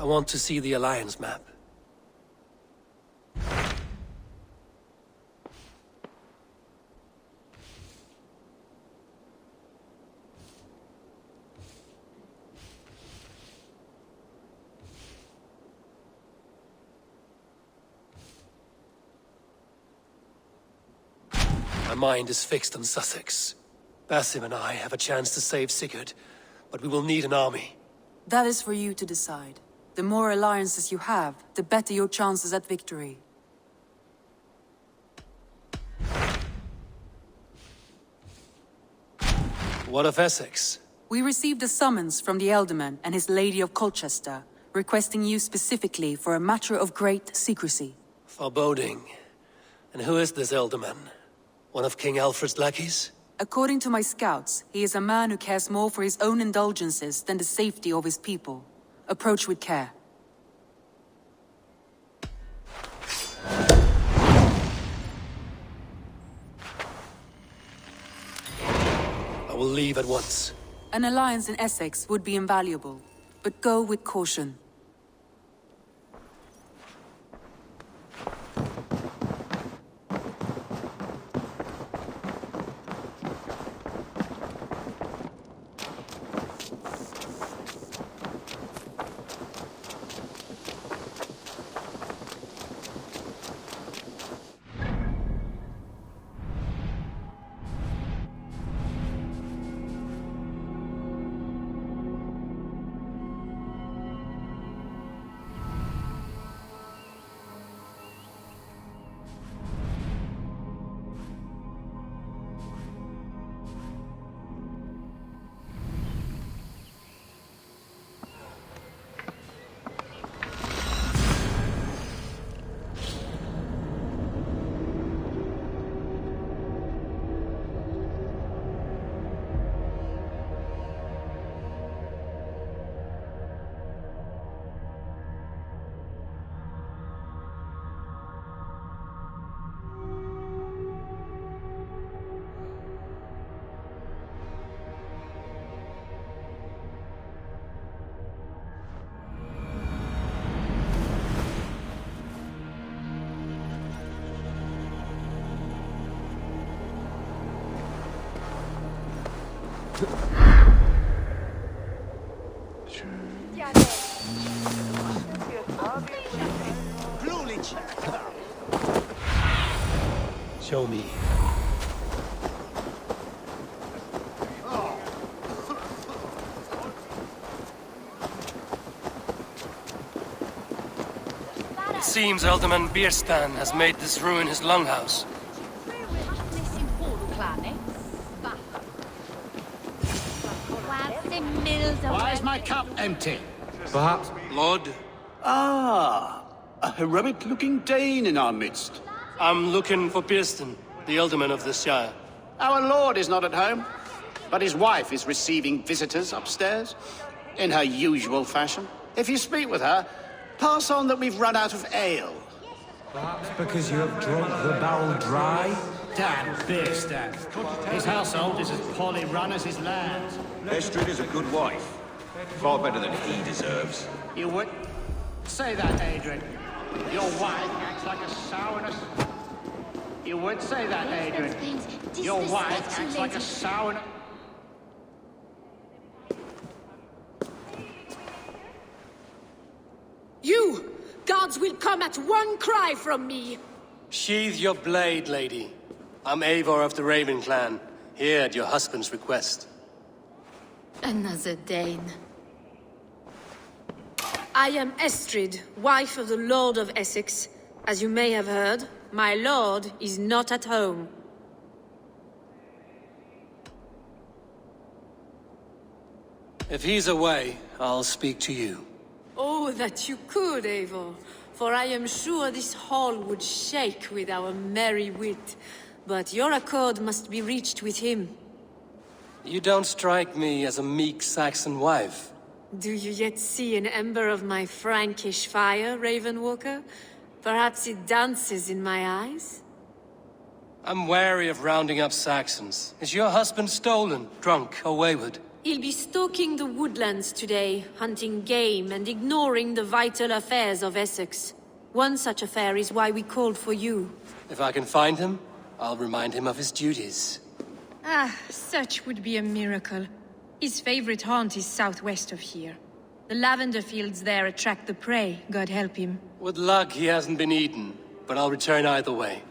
I want to see the Alliance map. My mind is fixed on Sussex. Basim and I have a chance to save Sigurd, but we will need an army. That is for you to decide. The more alliances you have, the better your chances at victory. What of Essex? We received a summons from the Ealdorman and his Lady of Colchester, requesting you specifically for a matter of great secrecy. Foreboding. And who is this Ealdorman? One of King Alfred's lackeys? According to my scouts, he is a man who cares more for his own indulgences than the safety of his people. Approach with care. I will leave at once. An alliance in Essex would be invaluable, but go with caution. Show me. It seems Ealdorman Bierstan has made this ruin his longhouse. Why is my cup empty? Perhaps... Lord, Ah, a heroic-looking Dane in our midst. I'm looking for Bierstan, the Ealdorman of the Shire. Our lord is not at home, but his wife is receiving visitors upstairs, in her usual fashion. If you speak with her, pass on that we've run out of ale. Perhaps because you have drunk the barrel dry? Damn Bierstadt. His household is as poorly run as his lands. Estrid is a good wife. Far better than he deserves. You would say that, Adrian. Your wife acts like a sourness. You would say that, Adrian. Your wife acts like a sour... You! Gods will come at one cry from me! Sheathe your blade, lady. I'm Eivor of the Raven clan, here at your husband's request. Another Dane. I am Estrid, wife of the Lord of Essex. As you may have heard, my lord is not at home. If he's away, I'll speak to you. Oh, that you could, Eivor. For I am sure this hall would shake with our merry wit. But your accord must be reached with him. You don't strike me as a meek Saxon wife. Do you yet see an ember of my Frankish fire, Ravenwalker? Perhaps it dances in my eyes? I'm wary of rounding up Saxons. Is your husband stolen, drunk, or wayward? He'll be stalking the woodlands today, hunting game and ignoring the vital affairs of Essex. One such affair is why we called for you. If I can find him, I'll remind him of his duties. Ah, such would be a miracle. His favorite haunt is southwest of here. The lavender fields there attract the prey, God help him. With luck, he hasn't been eaten, but I'll return either way.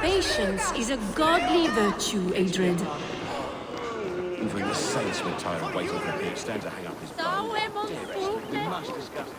Patience is a godly virtue, Adred. Even the saints were tired of waiting for Pete Stan to hang up his bow. We must discuss it.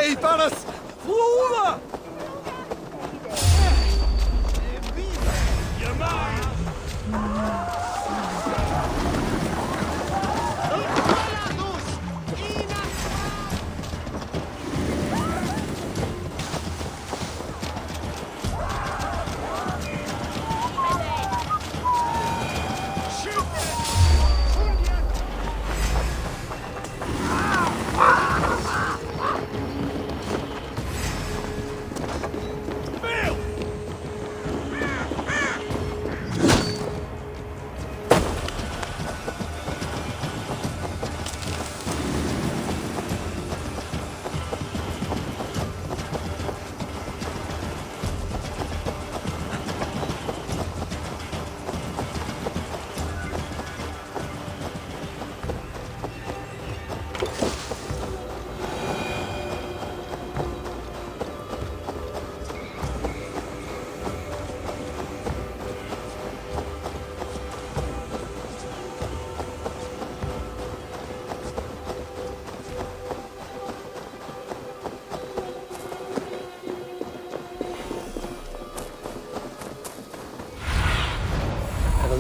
Hej, panas! Flora!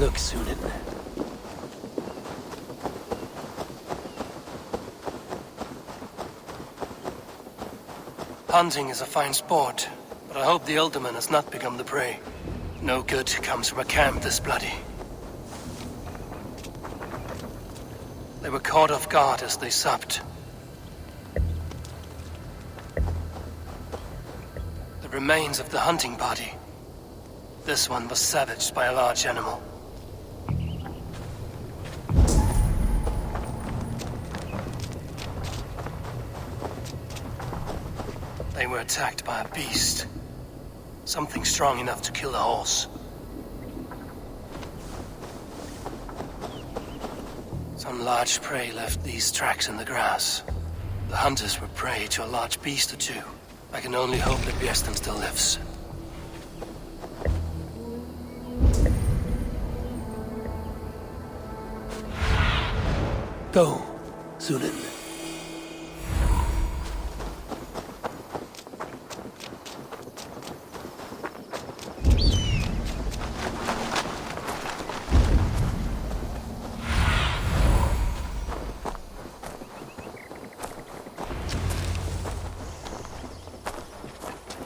Look, Sunan. Hunting is a fine sport, but I hope the Alderman has not become the prey. No good comes from a camp this bloody. They were caught off guard as they supped. The remains of the hunting party. This one was savaged by a large animal. They were attacked by a beast. Something strong enough to kill a horse. Some large prey left these tracks in the grass. The hunters were prey to a large beast or two. I can only hope that Bjersten still lives. Go, Sunan.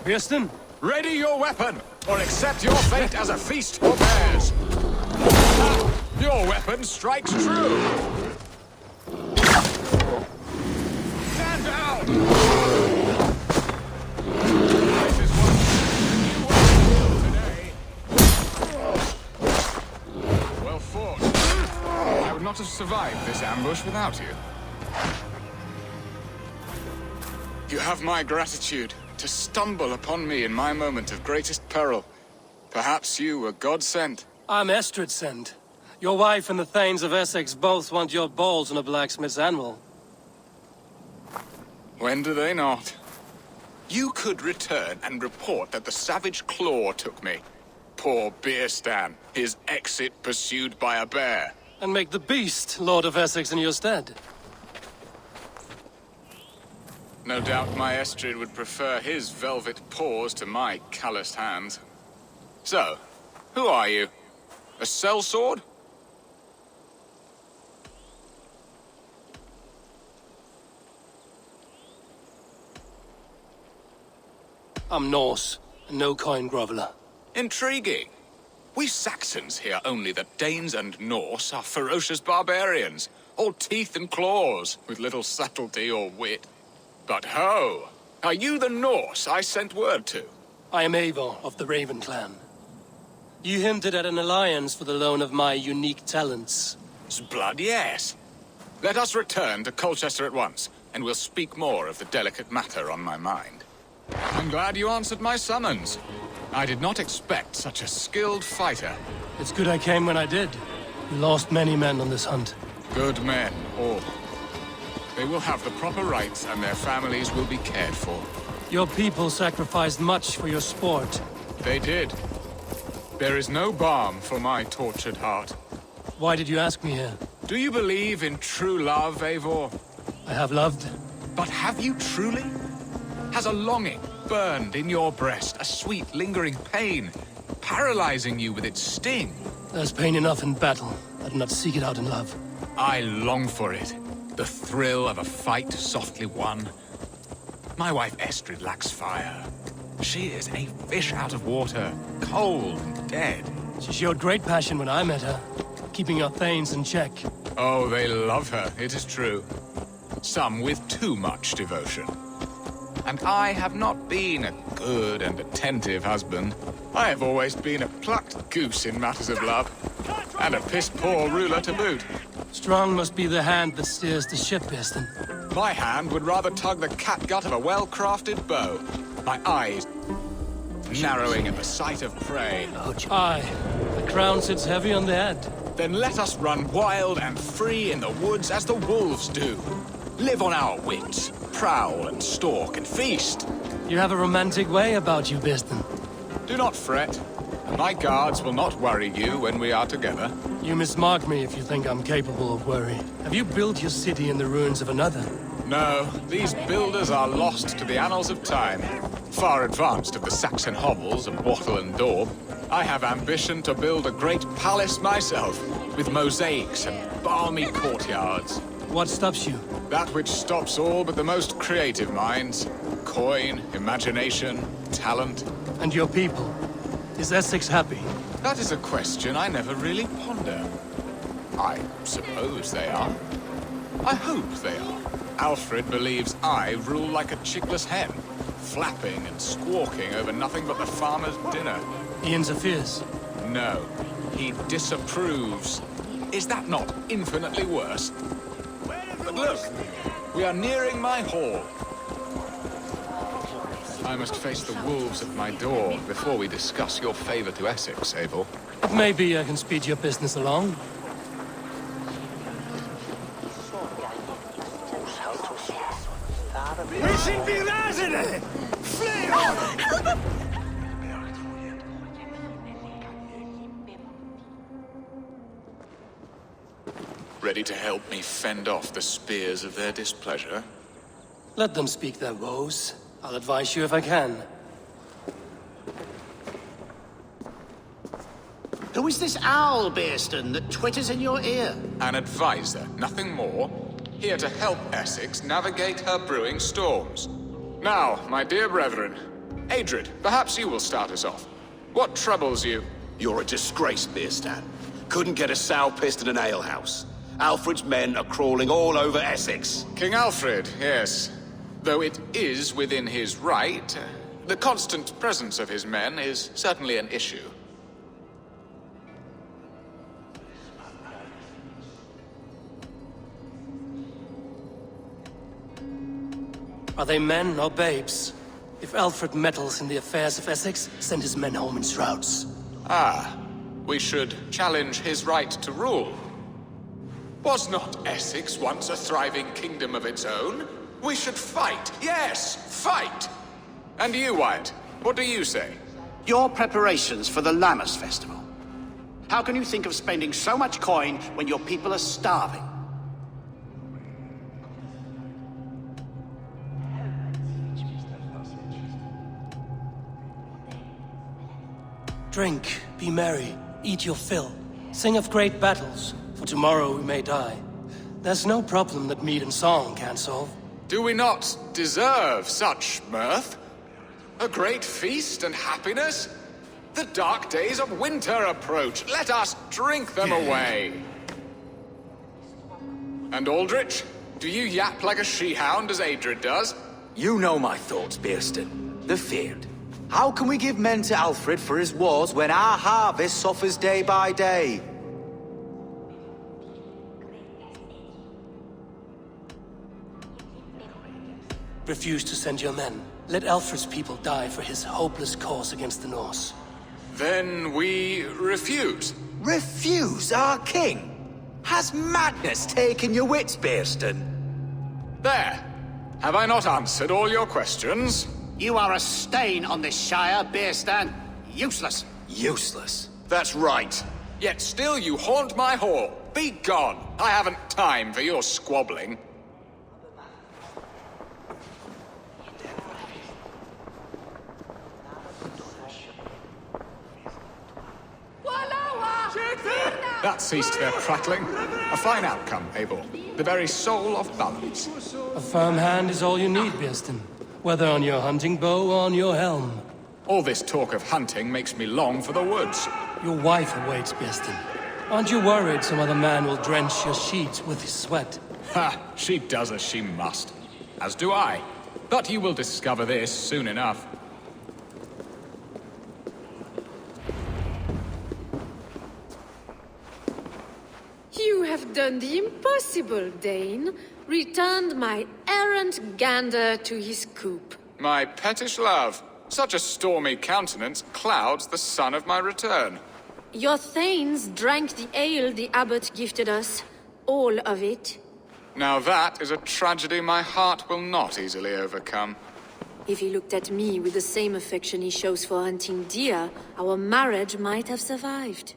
Bjersten? Ready your weapon, or accept your fate as a feast for bears. Your weapon strikes true. Stand down. This is what you will today. Well fought. I would not have survived this ambush without you. You have my gratitude. To stumble upon me in my moment of greatest peril. Perhaps you were God-sent. I'm Estrid sent. Your wife and the Thanes of Essex both want your balls on a blacksmith's anvil. When do they not? You could return and report that the savage Claw took me. Poor Bierstan, his exit pursued by a bear. And make the beast Lord of Essex in your stead. No doubt my Estrid would prefer his velvet paws to my calloused hands. So, who are you? A sellsword? I'm Norse, and no coin groveler. Intriguing. We Saxons hear only that Danes and Norse are ferocious barbarians, all teeth and claws, with little subtlety or wit. But ho! Are you the Norse I sent word to? I am Eivor of the Raven clan. You hinted at an alliance for the loan of my unique talents. Blood, yes. Let us return to Colchester at once, and we'll speak more of the delicate matter on my mind. I'm glad you answered my summons. I did not expect such a skilled fighter. It's good I came when I did. We lost many men on this hunt. Good men, all. They will have the proper rights, and their families will be cared for. Your people sacrificed much for your sport. They did. There is no balm for my tortured heart. Why did you ask me here? Do you believe in true love, Eivor? I have loved. But have you truly? Has a longing burned in your breast, a sweet, lingering pain, paralyzing you with its sting? There's pain enough in battle. I do not seek it out in love. I long for it. The thrill of a fight softly won. My wife Estrid lacks fire. She is a fish out of water, cold and dead. She showed great passion when I met her, keeping our thanes in check. Oh, they love her, it is true. Some with too much devotion. And I have not been a good and attentive husband. I have always been a plucked goose in matters of love. And a piss-poor ruler to boot. Strong must be the hand that steers the ship, Piston. My hand would rather tug the catgut of a well-crafted bow. My eyes narrowing at the sight of prey. Aye, the crown sits heavy on the head. Then let us run wild and free in the woods as the wolves do. Live on our wits, prowl and stalk and feast. You have a romantic way about you, Piston. Do not fret. My guards will not worry you when we are together. You mismark me if you think I'm capable of worry. Have you built your city in the ruins of another? No, these builders are lost to the annals of time. Far advanced of the Saxon hovels of Wattle and Daub. I have ambition to build a great palace myself, with mosaics and balmy courtyards. What stops you? That which stops all but the most creative minds. Coin, imagination, talent. And your people? Is Essex happy? That is a question I never really ponder. I suppose they are. I hope they are. Alfred believes I rule like a chickless hen, flapping and squawking over nothing but the farmer's dinner. He interferes? No, he disapproves. Is that not infinitely worse? But look, we are nearing my hall. I must face the wolves at my door before we discuss your favor to Essex, Eivor. Maybe I can speed your business along. Ready to help me fend off the spears of their displeasure? Let them speak their woes. I'll advise you if I can. Who is this owl, Bearston, that twitters in your ear? An advisor, nothing more. Here to help Essex navigate her brewing storms. Now, my dear brethren, Adrid, perhaps you will start us off. What troubles you? You're a disgrace, Beerstan. Couldn't get a sow pissed in an alehouse. Alfred's men are crawling all over Essex. King Alfred, yes. Though it is within his right, the constant presence of his men is certainly an issue. Are they men or babes? If Alfred meddles in the affairs of Essex, send his men home in shrouds. Ah, we should challenge his right to rule. Was not Essex once a thriving kingdom of its own? We should fight, yes, fight! And you, Wyatt, what do you say? Your preparations for the Lammas Festival. How can you think of spending so much coin when your people are starving? Drink, be merry, eat your fill. Sing of great battles, for tomorrow we may die. There's no problem that meat and song can't solve. Do we not deserve such mirth? A great feast and happiness? The dark days of winter approach. Let us drink them away. And Aldrich, do you yap like a she-hound as Adred does? You know my thoughts, Bearston. The feared. How can we give men to Alfred for his wars when our harvest suffers day by day? Refuse to send your men. Let Alfred's people die for his hopeless cause against the Norse. Then we refuse. Refuse our king? Has madness taken your wits, Bearston? There. Have I not answered all your questions? You are a stain on this Shire, Beerstan. Useless. Useless. That's right. Yet still you haunt my hall. Be gone. I haven't time for your squabbling. That ceased their prattling. A fine outcome, Abel. The very soul of balance. A firm hand is all you need, Bearston. Whether on your hunting bow or on your helm. All this talk of hunting makes me long for the woods. Your wife awaits, Bearston. Aren't you worried some other man will drench your sheets with his sweat? Ha! She does as she must. As do I. But you will discover this soon enough. You have done the impossible, Dane. Returned my errant gander to his coop. My pettish love. Such a stormy countenance clouds the sun of my return. Your thanes drank the ale the abbot gifted us. All of it. Now that is a tragedy my heart will not easily overcome. If he looked at me with the same affection he shows for hunting deer, our marriage might have survived.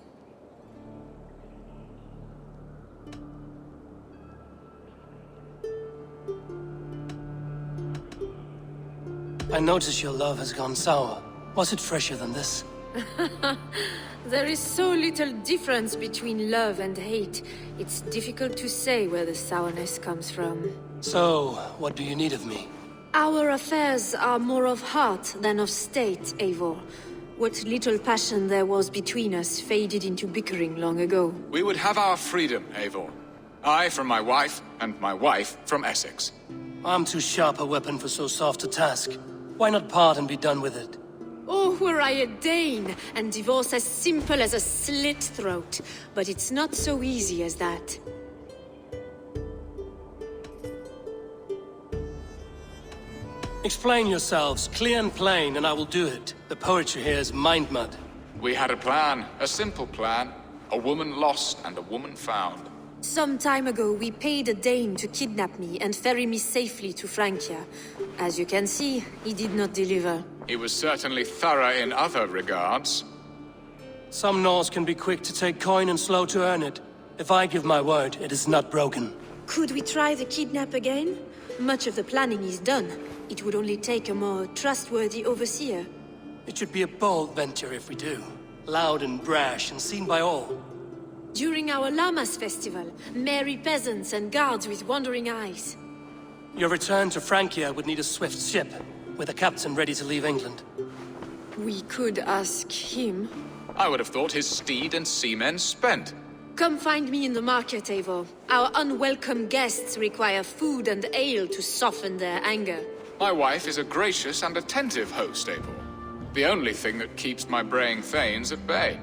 I notice your love has gone sour. Was it fresher than this? There is so little difference between love and hate. It's difficult to say where the sourness comes from. So, what do you need of me? Our affairs are more of heart than of state, Eivor. What little passion there was between us faded into bickering long ago. We would have our freedom, Eivor. I from my wife, and my wife from Essex. I'm too sharp a weapon for so soft a task. Why not part and be done with it? Oh, were I a Dane, and divorce as simple as a slit throat. But it's not so easy as that. Explain yourselves, clear and plain, and I will do it. The poetry here is mind mud. We had a plan, a simple plan. A woman lost and a woman found. Some time ago, we paid a Dane to kidnap me and ferry me safely to Francia. As you can see, he did not deliver. He was certainly thorough in other regards. Some Norse can be quick to take coin and slow to earn it. If I give my word, it is not broken. Could we try the kidnap again? Much of the planning is done. It would only take a more trustworthy overseer. It should be a bold venture if we do. Loud and brash and seen by all. During our Llamas festival, merry peasants and guards with wandering eyes. Your return to Francia would need a swift ship, with a captain ready to leave England. We could ask him. I would have thought his steed and seamen spent. Come find me in the market, Eivor. Our unwelcome guests require food and ale to soften their anger. My wife is a gracious and attentive host, Abel. The only thing that keeps my braying thanes at bay.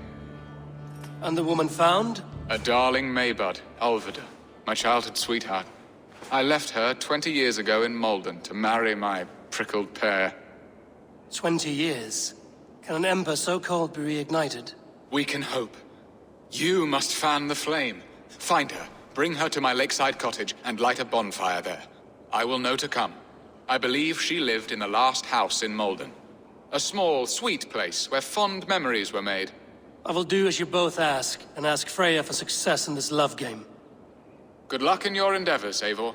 And the woman found? A darling Maybud, Ulvida, my childhood sweetheart. I left her 20 years ago in Malden to marry my prickled pear. 20 years? Can an ember so cold be reignited? We can hope. You must fan the flame. Find her, bring her to my lakeside cottage, and light a bonfire there. I will know to come. I believe she lived in the last house in Malden. A small, sweet place where fond memories were made. I will do as you both ask, and ask Freya for success in this love game. Good luck in your endeavors, Eivor.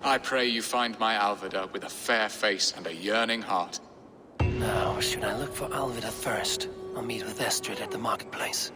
I pray you find my Alvida with a fair face and a yearning heart. Now, should I look for Alvida first, or meet with Estrid at the marketplace?